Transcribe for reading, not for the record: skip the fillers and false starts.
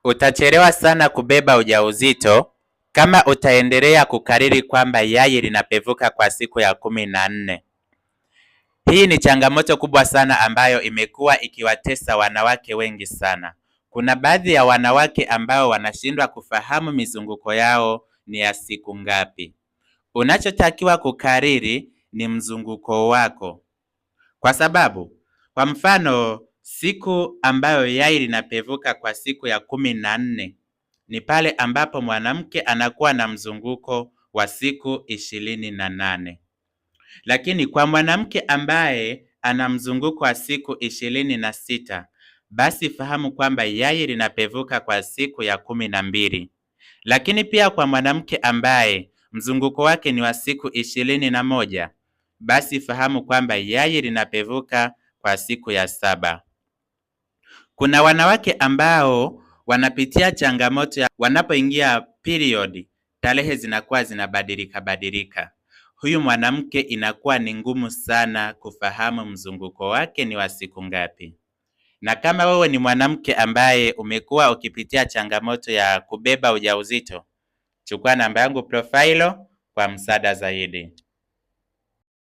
Utachelewa sana kubeba ujauzito kama utaendelea kukariri kwamba yai linapevuka kwa siku ya 14. Hii ni changamoto kubwa sana ambayo imekuwa ikiwatesa wanawake wengi sana. Kuna baadhi ya wanawake ambao wanashindwa kufahamu mizunguko yao ni ya siku ngapi. Unachotakiwa kukariri ni mzunguko wako. Kwa sababu, kwa mfano, siku ambayo yai linapevuka kwa siku ya 14 ni pale ambapo mwanamke anakuwa na mzunguko wa siku 28. Lakini kwa mwanamke ambaye ana mzunguko wa siku 26, basi fahamu kwamba yai linapevuka kwa siku ya 12. Lakini pia kwa mwanamke ambaye mzunguko wake ni wa siku 21, basi fahamu kwamba yai linapevuka kwa siku ya 7. Kuna wanawake ambao wanapitia changamoto ya wanapoingia period, tarehe zinakuwa zinabadilika. Huyu mwanamke inakuwa ni ngumu sana kufahamu mzunguko wake ni wa siku ngapi. Na kama wewe ni mwanamke ambaye umekuwa ukipitia changamoto ya kubeba ujauzito, chukua namba yangu profile kwa msaada zaidi.